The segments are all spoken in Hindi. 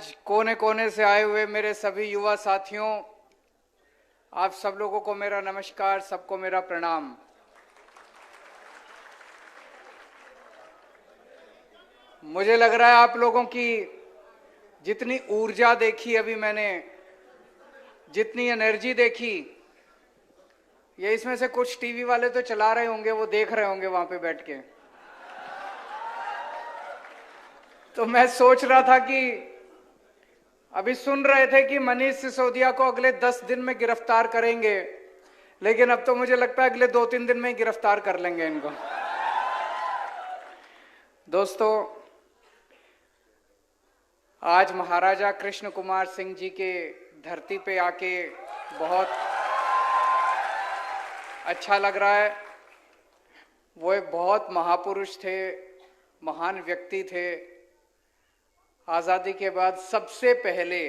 आज कोने कोने से आए हुए मेरे सभी युवा साथियों, आप सब लोगों को मेरा नमस्कार, सबको मेरा प्रणाम। मुझे लग रहा है आप लोगों की जितनी ऊर्जा देखी अभी मैंने, जितनी एनर्जी देखी, ये इसमें से कुछ टीवी वाले तो चला रहे होंगे, वो देख रहे होंगे वहां पे बैठ के। तो मैं सोच रहा था कि अभी सुन रहे थे कि मनीष सिसोदिया को अगले 10 दिन में गिरफ्तार करेंगे, लेकिन अब तो मुझे लगता है अगले 2-3 दिन में ही गिरफ्तार कर लेंगे इनको। दोस्तों, आज महाराजा कृष्ण कुमार सिंह जी के धरती पे आके बहुत अच्छा लग रहा है। वो एक बहुत महापुरुष थे, महान व्यक्ति थे। आजादी के बाद सबसे पहले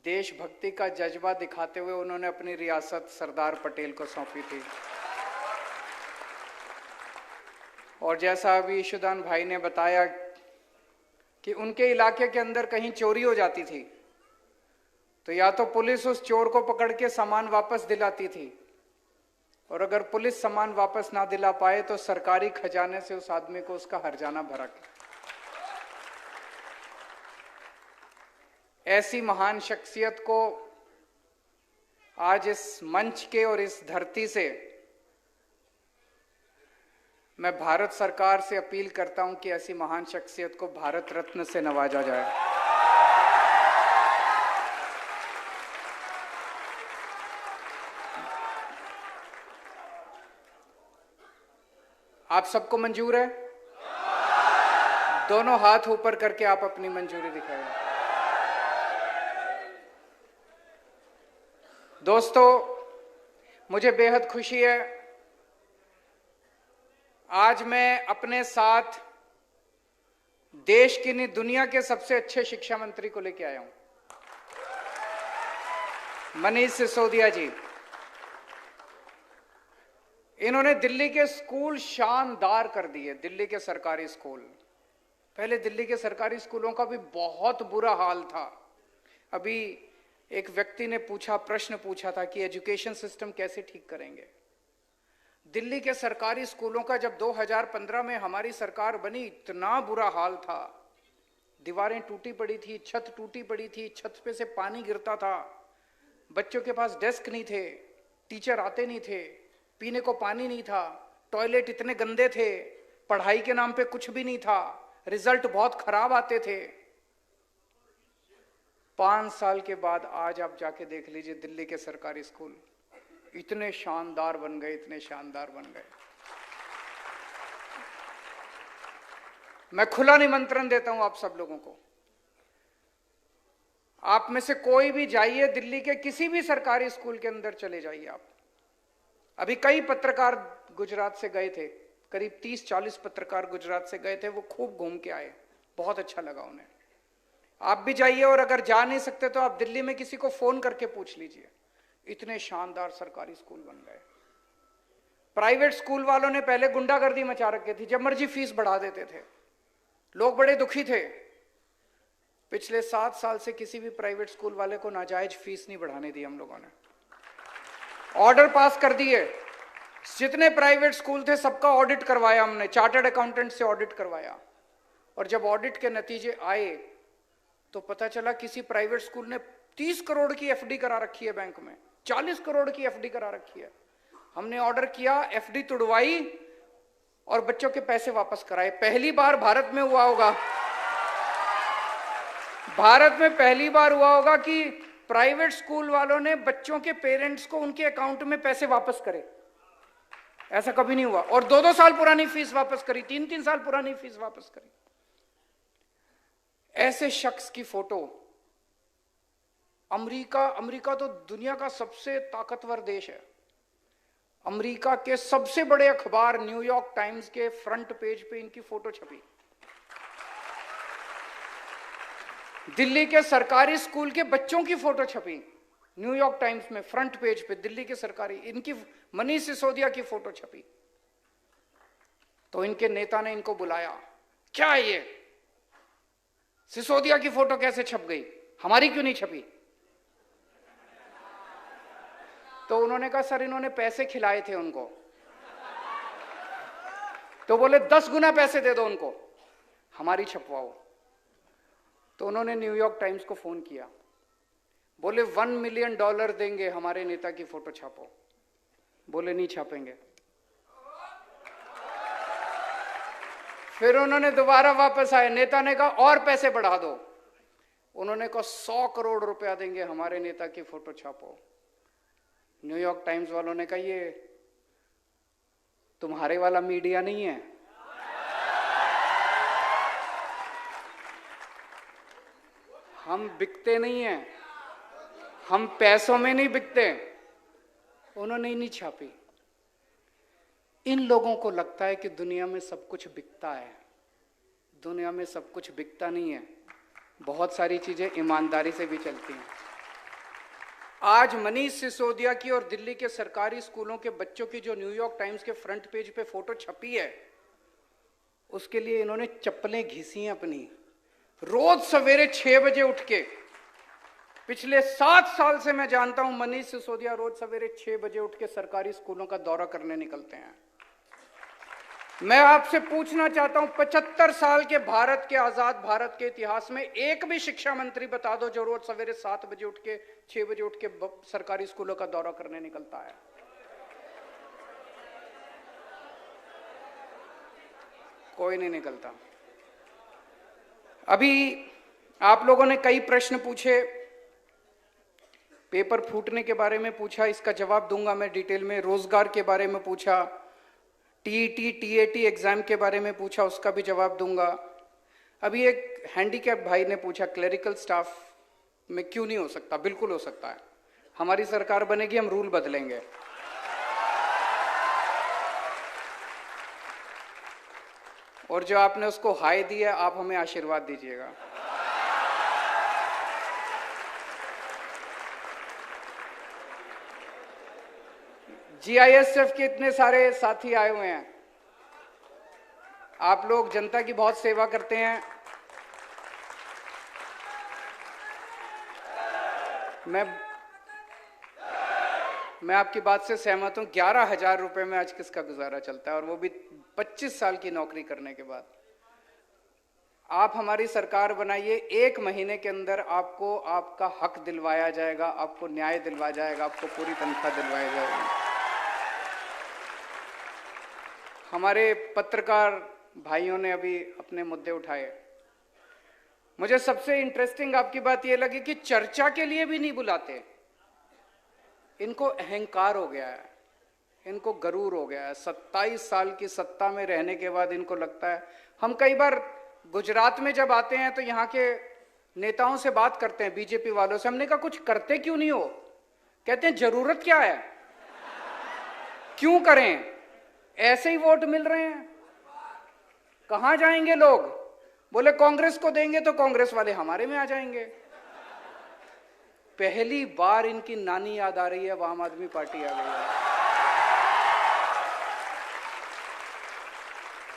देशभक्ति का जज्बा दिखाते हुए उन्होंने अपनी रियासत सरदार पटेल को सौंपी थी। और जैसा अभी ईशुदान भाई ने बताया कि उनके इलाके के अंदर कहीं चोरी हो जाती थी तो या तो पुलिस उस चोर को पकड़ के सामान वापस दिलाती थी, और अगर पुलिस सामान वापस ना दिला पाए तो सरकारी खजाने से उस आदमी को उसका हर्जाना भरा। ऐसी महान शख्सियत को आज इस मंच के और इस धरती से मैं भारत सरकार से अपील करता हूं कि ऐसी महान शख्सियत को भारत रत्न से नवाजा जाए। आप सबको मंजूर है? दोनों हाथ ऊपर करके आप अपनी मंजूरी दिखाइए। दोस्तों, मुझे बेहद खुशी है, आज मैं अपने साथ देश की नहीं दुनिया के सबसे अच्छे शिक्षा मंत्री को लेकर आया हूं, मनीष सिसोदिया जी। इन्होंने दिल्ली के स्कूल शानदार कर दिए, दिल्ली के सरकारी स्कूल। पहले दिल्ली के सरकारी स्कूलों का भी बहुत बुरा हाल था। अभी एक व्यक्ति ने प्रश्न पूछा था कि एजुकेशन सिस्टम कैसे ठीक करेंगे। दिल्ली के सरकारी स्कूलों का जब 2015 में हमारी सरकार बनी, इतना बुरा हाल था। दीवारें टूटी पड़ी थी, छत टूटी पड़ी थी, छत पे से पानी गिरता था, बच्चों के पास डेस्क नहीं थे, टीचर आते नहीं थे, पीने को पानी नहीं था, टॉयलेट इतने गंदे थे, पढ़ाई के नाम पे कुछ भी नहीं था, रिजल्ट बहुत खराब आते थे। 5 साल के बाद आज आप जाके देख लीजिए, दिल्ली के सरकारी स्कूल इतने शानदार बन गए, इतने शानदार बन गए। मैं खुला निमंत्रण देता हूं आप सब लोगों को, आप में से कोई भी जाइए, दिल्ली के किसी भी सरकारी स्कूल के अंदर चले जाइए आप। अभी कई पत्रकार गुजरात से गए थे, करीब 30-40 पत्रकार गुजरात से गए थे, वो खूब घूम के आए, बहुत अच्छा लगा उन्हें। आप भी जाइए, और अगर जा नहीं सकते तो आप दिल्ली में किसी को फोन करके पूछ लीजिए, इतने शानदार सरकारी स्कूल बन गए। प्राइवेट स्कूल वालों ने पहले गुंडागर्दी मचा रखी थी, जब मर्जी फीस बढ़ा देते थे, लोग बड़े दुखी थे। पिछले 7 साल से किसी भी प्राइवेट स्कूल वाले को नाजायज फीस नहीं बढ़ाने दी हम लोगों ने। ऑर्डर पास कर दिए, जितने प्राइवेट स्कूल थे सबका ऑडिट करवाया हमने, चार्टर्ड अकाउंटेंट से ऑडिट करवाया। और जब ऑडिट के नतीजे आए तो पता चला किसी प्राइवेट स्कूल ने 30 करोड़ की एफडी करा रखी है बैंक में, 40 करोड़ की एफडी करा रखी है। हमने ऑर्डर किया, एफडी तुड़वाई और बच्चों के पैसे वापस कराए। पहली बार भारत में हुआ होगा, भारत में पहली बार हुआ होगा कि प्राइवेट स्कूल वालों ने बच्चों के पेरेंट्स को उनके अकाउंट में पैसे वापस करे। ऐसा कभी नहीं हुआ। और 2-2 साल पुरानी फीस वापस करी, 3-3 साल पुरानी फीस वापस करी। ऐसे शख्स की फोटो, अमेरिका तो दुनिया का सबसे ताकतवर देश है। अमेरिका के सबसे बड़े अखबार न्यूयॉर्क टाइम्स के फ्रंट पेज पे इनकी फोटो छपी। दिल्ली के सरकारी स्कूल के बच्चों की फोटो छपी न्यूयॉर्क टाइम्स में फ्रंट पेज पे, दिल्ली के सरकारी, इनकी मनीष सिसोदिया की फोटो छपी। तो इनके नेता ने इनको बुलाया, क्या है ये? सिसोदिया की फोटो कैसे छप गई, हमारी क्यों नहीं छपी? तो उन्होंने कहा सर इन्होंने पैसे खिलाए थे उनको। तो बोले 10 गुना पैसे दे दो उनको, हमारी छपवाओ। तो उन्होंने न्यूयॉर्क टाइम्स को फोन किया, बोले $1 मिलियन देंगे, हमारे नेता की फोटो छापो। बोले नहीं छापेंगे। फिर उन्होंने दोबारा वापस आए, नेता ने कहा और पैसे बढ़ा दो। उन्होंने कहा 100 करोड़ रुपया देंगे, हमारे नेता की फोटो छापो। न्यूयॉर्क टाइम्स वालों ने कहा ये तुम्हारे वाला मीडिया नहीं है, हम बिकते नहीं हैं, हम पैसों में नहीं बिकते। उन्होंने ही नहीं छापी। इन लोगों को लगता है कि दुनिया में सब कुछ बिकता है। दुनिया में सब कुछ बिकता नहीं है, बहुत सारी चीजें ईमानदारी से भी चलती हैं। आज मनीष सिसोदिया की और दिल्ली के सरकारी स्कूलों के बच्चों की जो न्यूयॉर्क टाइम्स के फ्रंट पेज पे फोटो छपी है, उसके लिए इन्होंने चप्पलें घिसी हैं अपनी। रोज सवेरे 6 बजे उठ के, पिछले 7 साल से मैं जानता हूं मनीष सिसोदिया रोज सवेरे 6 बजे उठ के सरकारी स्कूलों का दौरा करने निकलते हैं। मैं आपसे पूछना चाहता हूं, 75 साल के भारत के, आजाद भारत के इतिहास में एक भी शिक्षा मंत्री बता दो जो रोज सवेरे 7 बजे उठ के, 6 बजे उठ के सरकारी स्कूलों का दौरा करने निकलता है। कोई नहीं निकलता। अभी आप लोगों ने कई प्रश्न पूछे, पेपर फूटने के बारे में पूछा, इसका जवाब दूंगा मैं डिटेल में। रोजगार के बारे में पूछा, टीईटी टीएटी एग्जाम के बारे में पूछा, उसका भी जवाब दूंगा। अभी एक हैंडीकैप भाई ने पूछा क्लरिकल स्टाफ में क्यों नहीं हो सकता। बिल्कुल हो सकता है, हमारी सरकार बनेगी, हम रूल बदलेंगे। और जो आपने उसको हाय दिया, आप हमें आशीर्वाद दीजिएगा। जीआईएसएफ के इतने सारे साथी आए हुए हैं, आप लोग जनता की बहुत सेवा करते हैं। मैं आपकी बात से सहमत हूं। 11,000 रुपए में आज किसका गुजारा चलता है, और वो भी 25 साल की नौकरी करने के बाद। आप हमारी सरकार बनाइए, 1 महीने के अंदर आपको आपका हक दिलवाया जाएगा, आपको न्याय दिलवाया जाएगा, आपको पूरी तनख्वाह दिलवाया जाएगा। हमारे पत्रकार भाइयों ने अभी अपने मुद्दे उठाए। मुझे सबसे इंटरेस्टिंग आपकी बात यह लगी कि चर्चा के लिए भी नहीं बुलाते। इनको अहंकार हो गया है, इनको गरूर हो गया है। 27 साल की सत्ता में रहने के बाद इनको लगता है। हम कई बार गुजरात में जब आते हैं तो यहाँ के नेताओं से बात करते हैं, बीजेपी वालों से। हमने कहा कुछ करते क्यों नहीं हो? कहते हैं जरूरत क्या है, क्यों करें, ऐसे ही वोट मिल रहे हैं, कहां जाएंगे लोग? बोले कांग्रेस को देंगे तो कांग्रेस वाले हमारे में आ जाएंगे। पहली बार इनकी नानी याद आ रही है, आम आदमी पार्टी आ गई है।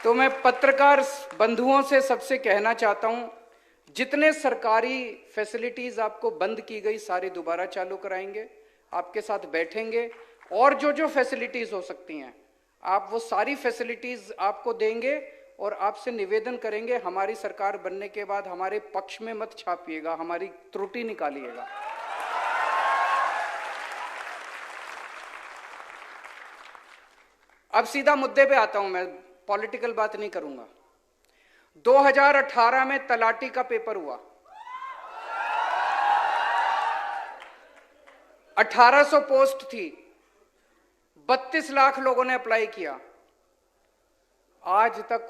तो मैं पत्रकार बंधुओं से सबसे कहना चाहता हूं, जितने सरकारी फैसिलिटीज आपको बंद की गई सारी दोबारा चालू कराएंगे, आपके साथ बैठेंगे, और जो जो फैसिलिटीज हो सकती हैं आप वो सारी फैसिलिटीज आपको देंगे, और आपसे निवेदन करेंगे हमारी सरकार बनने के बाद हमारे पक्ष में मत छापिएगा, हमारी त्रुटि निकालिएगा। अब सीधा मुद्दे पे आता हूं, मैं पॉलिटिकल बात नहीं करूंगा। 2018 में तलाटी का पेपर हुआ, 1800 पोस्ट थी, 32 लाख लोगों ने अप्लाई किया। आज तक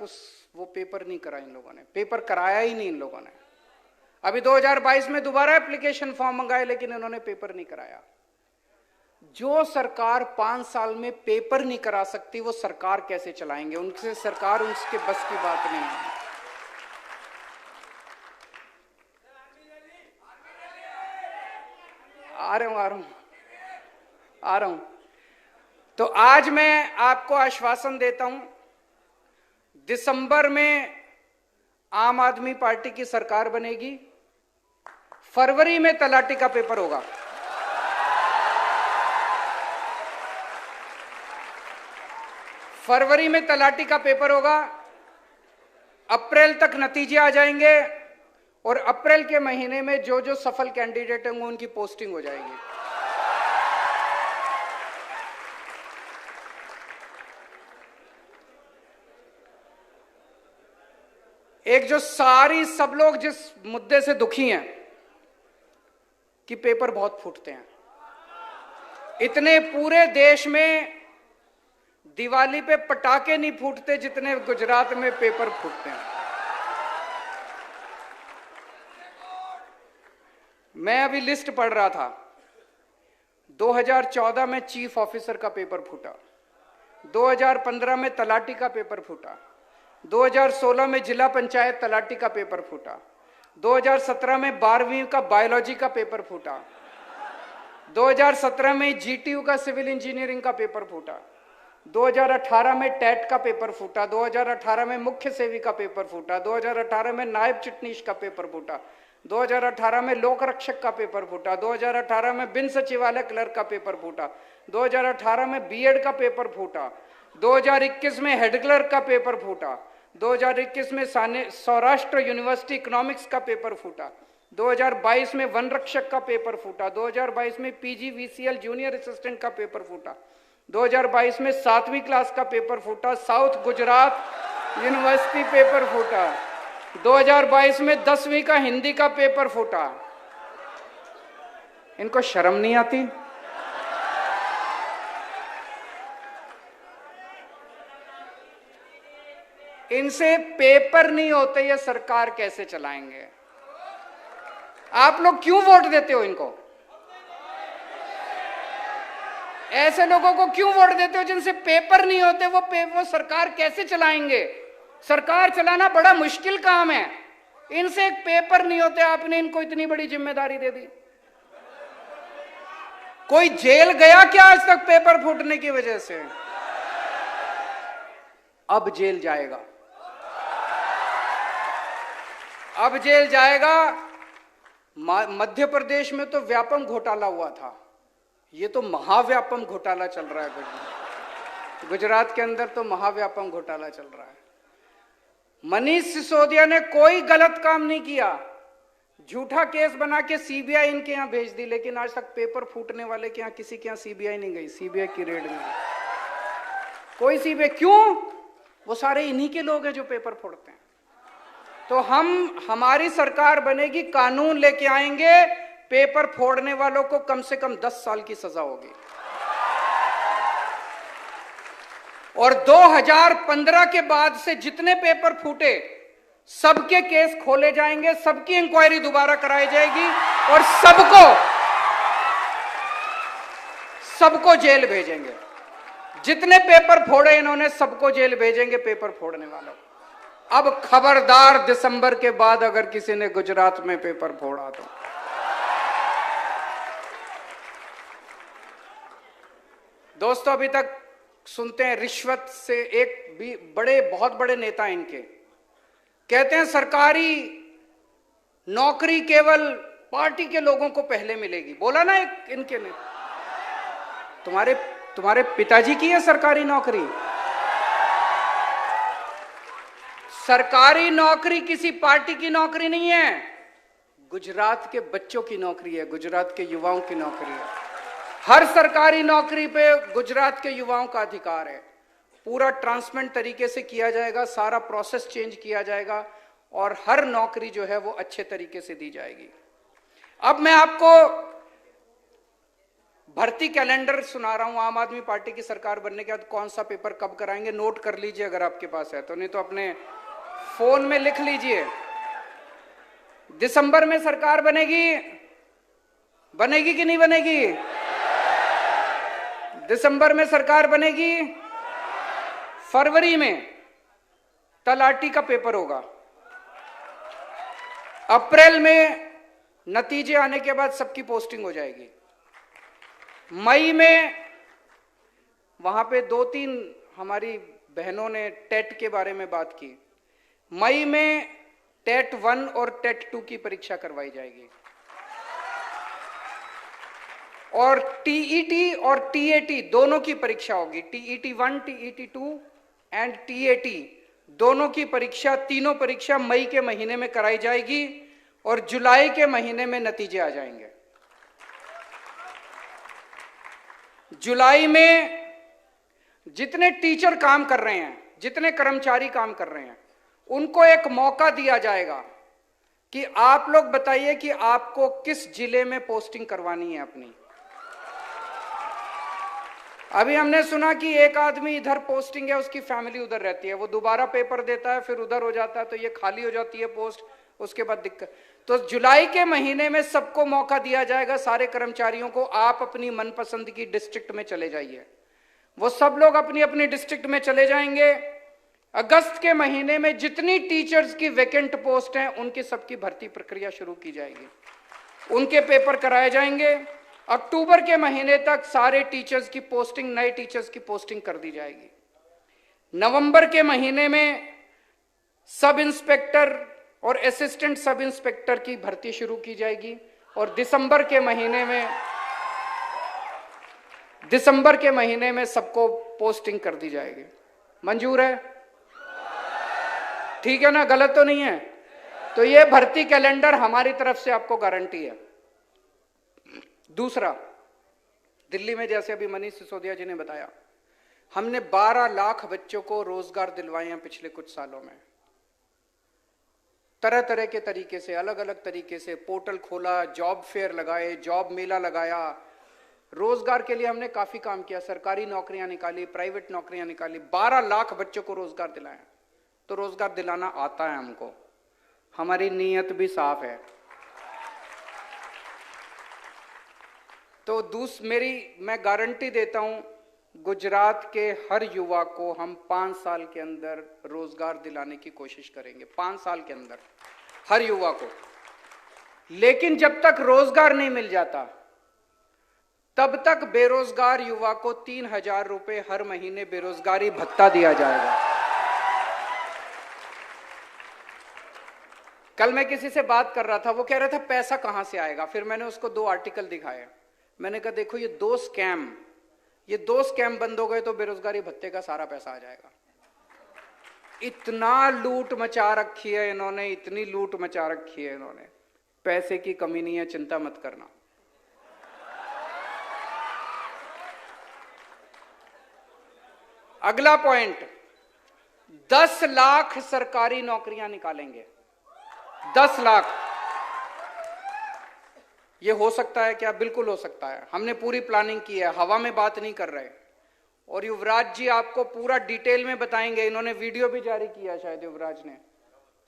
वो पेपर नहीं करा इन लोगों ने, पेपर कराया ही नहीं इन लोगों ने। अभी 2022 में दोबारा एप्लीकेशन फॉर्म मंगाए, लेकिन इन्होंने पेपर नहीं कराया। जो सरकार 5 साल में पेपर नहीं करा सकती, वो सरकार कैसे चलाएंगे? उनसे सरकार, उसके बस की बात नहीं है। आ रहा हूं। तो आज मैं आपको आश्वासन देता हूं, दिसंबर में आम आदमी पार्टी की सरकार बनेगी, फरवरी में तलाटी का पेपर होगा। फरवरी में तलाटी का पेपर होगा, अप्रैल तक नतीजे आ जाएंगे और अप्रैल के महीने में जो जो सफल कैंडिडेट होंगे उनकी पोस्टिंग हो जाएगी। एक जो सारी सब लोग जिस मुद्दे से दुखी हैं कि पेपर बहुत फूटते हैं, इतने पूरे देश में दिवाली पे पटाखे नहीं फूटते जितने गुजरात में पेपर फूटते हैं। मैं अभी लिस्ट पढ़ रहा था, 2014 में चीफ ऑफिसर का पेपर फूटा, 2015 में तलाटी का पेपर फूटा, 2016 में जिला पंचायत तलाटी का पेपर फूटा, 2017 में 12वीं का बायोलॉजी का पेपर फूटा, 2017 में जीटीयू का सिविल इंजीनियरिंग का पेपर फूटा, 2018 में टेट का पेपर फूटा, 2018 में मुख्य सेवी का पेपर फूटा, 2018 में नायब चिटनीश का पेपर फूटा, 2018 में लोक रक्षक का पेपर फूटा, 2018 में बिन सचिवालय क्लर्क का पेपर फूटा, 2018 में बीएड का पेपर फूटा, 2021 में हेड क्लर्क का पेपर फूटा, 2021 में सौराष्ट्र यूनिवर्सिटी इकोनॉमिक्स का पेपर फूटा, 2022 में वन रक्षक का पेपर फूटा, 2022 में पीजीवीसीएल जूनियर असिस्टेंट का पेपर फूटा, 2022 में 7वीं क्लास का पेपर फूटा, साउथ गुजरात यूनिवर्सिटी पेपर फूटा, 2022 में 10वीं का हिंदी का पेपर फूटा। इनको शर्म नहीं आती? इनसे पेपर नहीं होते, ये सरकार कैसे चलाएंगे? आप लोग क्यों वोट देते हो इनको? ऐसे लोगों को क्यों वोट देते हो जिनसे पेपर नहीं होते? वो सरकार कैसे चलाएंगे? सरकार चलाना बड़ा मुश्किल काम है, इनसे एक पेपर नहीं होते, आपने इनको इतनी बड़ी जिम्मेदारी दे दी। कोई जेल गया क्या आज तक पेपर फूटने की वजह से? अब जेल जाएगा, अब जेल जाएगा। मध्य प्रदेश में तो व्यापम घोटाला हुआ था, ये तो महाव्यापम घोटाला चल रहा है। गुजरात के अंदर तो महाव्यापम घोटाला चल रहा है। मनीष सिसोदिया ने कोई गलत काम नहीं किया, झूठा केस बना के सीबीआई इनके यहां भेज दी, लेकिन आज तक पेपर फूटने वाले के यहां किसी के यहां सीबीआई नहीं गई, सीबीआई की रेड नहीं, कोई सीबीआई। क्यों? वो सारे इन्हीं के लोग हैं जो पेपर फोड़ते हैं। तो हमारी सरकार बनेगी, कानून लेके आएंगे, पेपर फोड़ने वालों को कम से कम 10 साल की सजा होगी। और 2015 के बाद से जितने पेपर फूटे सबके केस खोले जाएंगे, सबकी इंक्वायरी दोबारा कराई जाएगी और सबको जेल भेजेंगे। जितने पेपर फोड़े इन्होंने सबको जेल भेजेंगे, पेपर फोड़ने वालों। अब खबरदार, दिसंबर के बाद अगर किसी ने गुजरात में पेपर फोड़ा तो दोस्तों, अभी तक सुनते हैं रिश्वत से, एक भी बहुत बड़े नेता इनके कहते हैं सरकारी नौकरी केवल पार्टी के लोगों को पहले मिलेगी। बोला ना एक इनके ने, तुम्हारे पिताजी की है सरकारी नौकरी। सरकारी नौकरी किसी पार्टी की नौकरी नहीं है, गुजरात के बच्चों की नौकरी है, गुजरात के युवाओं की नौकरी है। हर सरकारी नौकरी पे गुजरात के युवाओं का अधिकार है। पूरा ट्रांसपेरेंट तरीके से किया जाएगा, सारा प्रोसेस चेंज किया जाएगा और हर नौकरी जो है वो अच्छे तरीके से दी जाएगी। अब मैं आपको भर्ती कैलेंडर सुना रहा हूं। आम आदमी पार्टी की सरकार बनने के बाद कौन सा पेपर कब कराएंगे, नोट कर लीजिए अगर आपके पास है तो, नहीं तो अपने फोन में लिख लीजिए। दिसंबर में सरकार बनेगी कि नहीं बनेगी? दिसंबर में सरकार बनेगी। फरवरी में तलाटी का पेपर होगा। अप्रैल में नतीजे आने के बाद सबकी पोस्टिंग हो जाएगी। मई में वहां पे 2-3 हमारी बहनों ने टेट के बारे में बात की। मई में टेट 1 और टेट 2 की परीक्षा करवाई जाएगी, और टीईटी और टीएटी दोनों की परीक्षा होगी। टीईटी 1, टीईटी 2 एंड टीएटी दोनों की परीक्षा, तीनों परीक्षा मई के महीने में कराई जाएगी और जुलाई के महीने में नतीजे आ जाएंगे। जुलाई में जितने टीचर काम कर रहे हैं, जितने कर्मचारी काम कर रहे हैं, उनको एक मौका दिया जाएगा कि आप लोग बताइए कि आपको किस जिले में पोस्टिंग करवानी है अपनी। अभी हमने सुना कि एक आदमी इधर पोस्टिंग है, उसकी फैमिली उधर रहती है, वो दोबारा पेपर देता है, फिर उधर हो जाता है, तो ये खाली हो जाती है पोस्ट, उसके बाद दिक्कत। तो जुलाई के महीने में सबको मौका दिया जाएगा, सारे कर्मचारियों को, आप अपनी मनपसंद की डिस्ट्रिक्ट में चले जाइए। वो सब लोग अपनी अपनी डिस्ट्रिक्ट में चले जाएंगे। अगस्त के महीने में जितनी टीचर्स की वैकेंट पोस्ट हैं, उनकी सबकी भर्ती प्रक्रिया शुरू की जाएगी, उनके पेपर कराए जाएंगे। अक्टूबर के महीने तक सारे टीचर्स की पोस्टिंग, नए टीचर्स की पोस्टिंग कर दी जाएगी। नवंबर के महीने में सब इंस्पेक्टर और असिस्टेंट सब इंस्पेक्टर की भर्ती शुरू की जाएगी, और दिसंबर के महीने में सबको पोस्टिंग कर दी जाएगी। मंजूर है? ठीक है ना? गलत तो नहीं है? तो ये भर्ती कैलेंडर हमारी तरफ से आपको गारंटी है। दूसरा, दिल्ली में जैसे अभी मनीष सिसोदिया जी ने बताया, हमने 12 लाख बच्चों को रोजगार दिलवाए हैं पिछले कुछ सालों में। तरह तरह के तरीके से, अलग अलग तरीके से पोर्टल खोला, जॉब फेयर लगाए, जॉब मेला लगाया, रोजगार के लिए हमने काफी काम किया, सरकारी नौकरियां निकाली, प्राइवेट नौकरियां निकाली, 12 लाख बच्चों को रोजगार दिलाया। तो रोजगार दिलाना आता है हमको, हमारी नीयत भी साफ है। तो मैं गारंटी देता हूं, गुजरात के हर युवा को हम 5 साल के अंदर रोजगार दिलाने की कोशिश करेंगे, 5 साल के अंदर हर युवा को। लेकिन जब तक रोजगार नहीं मिल जाता, तब तक बेरोजगार युवा को 3,000 रुपए हर महीने बेरोजगारी भत्ता दिया जाएगा। कल मैं किसी से बात कर रहा था, वो कह रहा था पैसा कहां से आएगा। फिर मैंने उसको 2 आर्टिकल दिखाए। मैंने कहा देखो, ये दो स्कैम बंद हो गए तो बेरोजगारी भत्ते का सारा पैसा आ जाएगा। इतना लूट मचा रखी है इन्होंने, इतनी लूट मचा रखी है इन्होंने, पैसे की कमी नहीं है, चिंता मत करना। अगला पॉइंट, 10 लाख सरकारी नौकरियां निकालेंगे। 10 लाख। ये हो सकता है क्या? बिल्कुल हो सकता है। हमने पूरी प्लानिंग की है, हवा में बात नहीं कर रहे। और युवराज जी आपको पूरा डिटेल में बताएंगे, इन्होंने वीडियो भी जारी किया, शायद युवराज ने,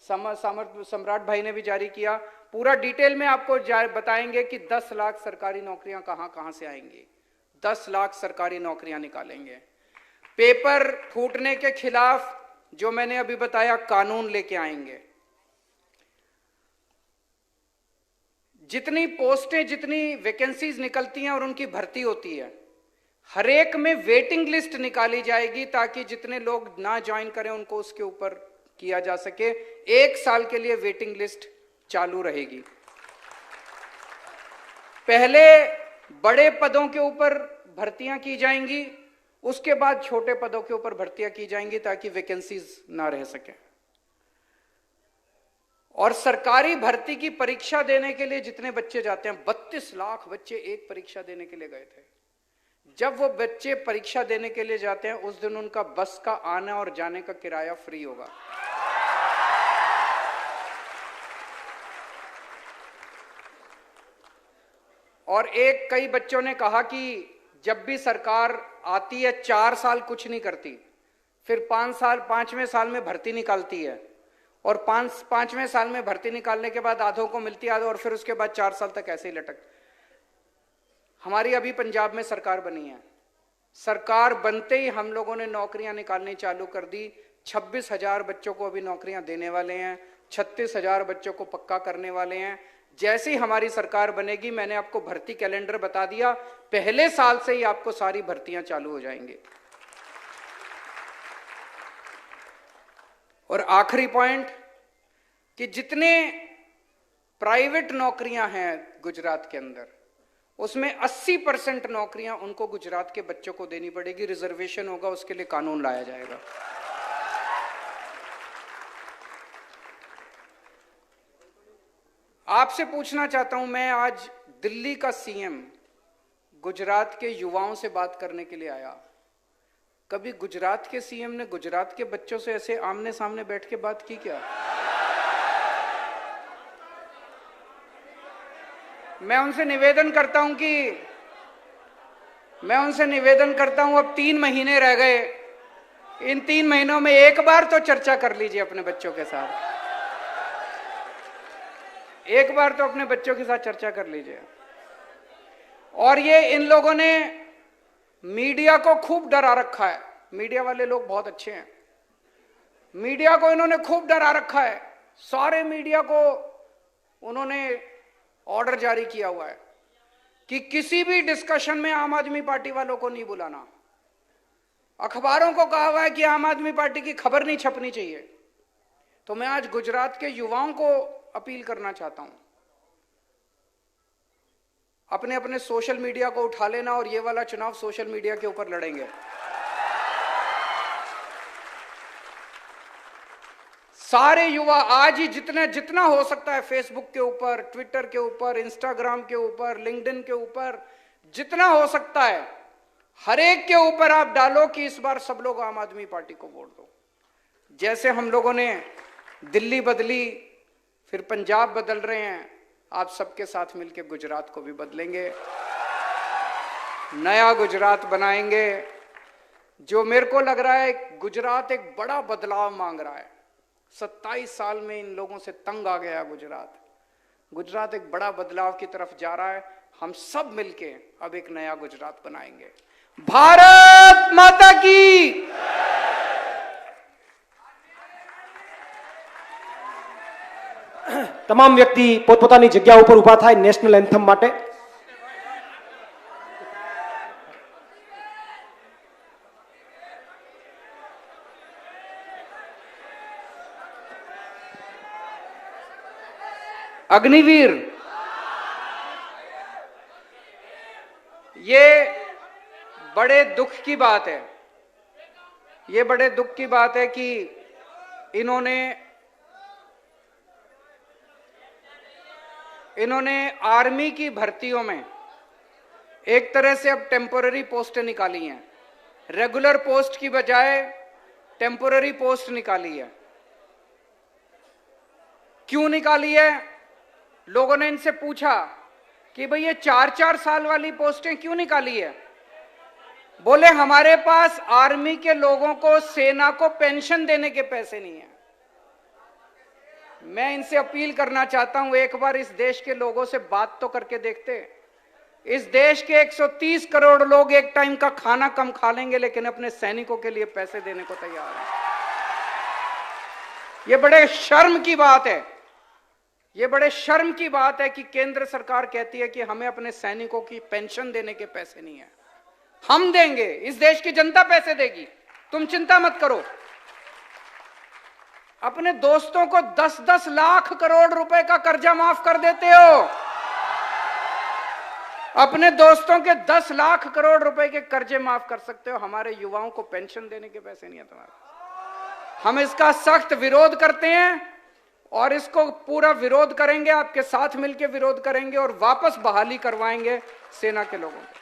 सम्राट भाई ने भी जारी किया, पूरा डिटेल में आपको बताएंगे कि 10 लाख सरकारी नौकरियां कहां कहां से आएंगी। 10 लाख सरकारी नौकरियां निकालेंगे। पेपर फूटने के खिलाफ जो मैंने अभी बताया, कानून लेके आएंगे। जितनी पोस्टें, जितनी वैकेंसीज निकलती हैं और उनकी भर्ती होती है, हर एक में वेटिंग लिस्ट निकाली जाएगी, ताकि जितने लोग ना ज्वाइन करें उनको उसके ऊपर किया जा सके। 1 साल के लिए वेटिंग लिस्ट चालू रहेगी। पहले बड़े पदों के ऊपर भर्तियां की जाएंगी, उसके बाद छोटे पदों के ऊपर भर्तियां की जाएंगी, ताकि वैकेंसीज ना रह सके। और सरकारी भर्ती की परीक्षा देने के लिए जितने बच्चे जाते हैं, 32 लाख बच्चे एक परीक्षा देने के लिए गए थे। जब वो बच्चे परीक्षा देने के लिए जाते हैं, उस दिन उनका बस का आने और जाने का किराया फ्री होगा। और कई बच्चों ने कहा कि जब भी सरकार आती है 4 साल कुछ नहीं करती, फिर 5वें साल में भर्ती निकालती है, और 5वें साल में भर्ती निकालने के बाद आधों को मिलती है, और फिर उसके बाद 4 साल तक ऐसे ही लटक। हमारी अभी पंजाब में सरकार बनी है, सरकार बनते ही हम लोगों ने नौकरियां निकालनी चालू कर दी। 26,000 बच्चों को अभी नौकरियां देने वाले हैं, 36,000 बच्चों को पक्का करने वाले हैं। जैसे ही हमारी सरकार बनेगी, मैंने आपको भर्ती कैलेंडर बता दिया, पहले साल से ही आपको सारी भर्तियां चालू हो जाएंगी। और आखिरी पॉइंट, कि जितने प्राइवेट नौकरियां हैं गुजरात के अंदर, उसमें 80% नौकरियां उनको गुजरात के बच्चों को देनी पड़ेगी। रिजर्वेशन होगा, उसके लिए कानून लाया जाएगा। आपसे पूछना चाहता हूं, मैं आज दिल्ली का सीएम गुजरात के युवाओं से बात करने के लिए आया। कभी गुजरात के सीएम ने गुजरात के बच्चों से ऐसे आमने सामने बैठ के बात की क्या? मैं उनसे निवेदन करता हूं, अब 3 महीने रह गए, इन 3 महीनों में एक बार तो चर्चा कर लीजिए अपने बच्चों के साथ। एक बार तो अपने बच्चों के साथ चर्चा कर लीजिए। और ये इन लोगों ने मीडिया को खूब डरा रखा है। मीडिया वाले लोग बहुत अच्छे हैं। मीडिया को इन्होंने खूब डरा रखा है। सारे मीडिया को उन्होंने ऑर्डर जारी किया हुआ है कि किसी भी डिस्कशन में आम आदमी पार्टी वालों को नहीं बुलाना। अखबारों को कहा हुआ है कि आम आदमी पार्टी की खबर नहीं छपनी चाहिए। तो मैं आज गुजरात के युवाओं को अपील करना चाहता हूं, अपने अपने सोशल मीडिया को उठा लेना और ये वाला चुनाव सोशल मीडिया के ऊपर लड़ेंगे। सारे युवा आज ही जितना हो सकता है फेसबुक के ऊपर, ट्विटर के ऊपर, इंस्टाग्राम के ऊपर, लिंक्डइन के ऊपर, जितना हो सकता है हर एक के ऊपर आप डालो कि इस बार सब लोग आम आदमी पार्टी को वोट दो। जैसे हम लोगों ने दिल्ली बदली, फिर पंजाब बदल रहे हैं, आप सबके साथ मिलकर गुजरात को भी बदलेंगे, नया गुजरात बनाएंगे। जो मेरे को लग रहा है गुजरात एक बड़ा बदलाव मांग रहा है। 27 साल में इन लोगों से तंग आ गया गुजरात एक बड़ा बदलाव की तरफ जा रहा है। हम सब मिलके अब एक नया गुजरात बनाएंगे। भारत माता की। તમામ વ્યક્તિ પોતપોતાની જગ્યા ઉપર ઊભા થાય નેશનલ એન્થમ માટે। अग्निवीर, ये बड़े दुख की बात है, ये बड़े दुख की बात है कि इन्होंने आर्मी की भर्तियों में एक तरह से अब टेम्पोररी पोस्टें निकाली हैं। रेगुलर पोस्ट की बजाय टेम्पोररी पोस्ट निकाली है। क्यों निकाली है? लोगों ने इनसे पूछा कि भाई ये 4-4 साल वाली पोस्टें क्यों निकाली है? बोले हमारे पास आर्मी के लोगों को, सेना को पेंशन देने के पैसे नहीं है। मैं इनसे अपील करना चाहता हूं, एक बार इस देश के लोगों से बात तो करके देखते। इस देश के 130 करोड़ लोग एक टाइम का खाना कम खा लेंगे, लेकिन अपने सैनिकों के लिए पैसे देने को तैयार हैं। ये बड़े शर्म की बात है। ये बड़े शर्म की बात है कि केंद्र सरकार कहती है कि हमें अपने सैनिकों की पेंशन देने के पैसे नहीं है। हम देंगे, इस देश की जनता पैसे देगी, तुम चिंता मत करो। अपने दोस्तों को 10-10 लाख करोड़ रुपए का कर्जा माफ कर देते हो। अपने दोस्तों के 10 लाख करोड़ रुपए के कर्जे माफ कर सकते हो, हमारे युवाओं को पेंशन देने के पैसे नहीं है तुम्हारे। हम इसका सख्त विरोध करते हैं और इसको पूरा विरोध करेंगे, आपके साथ मिलकर विरोध करेंगे और वापस बहाली करवाएंगे सेना के लोगों को।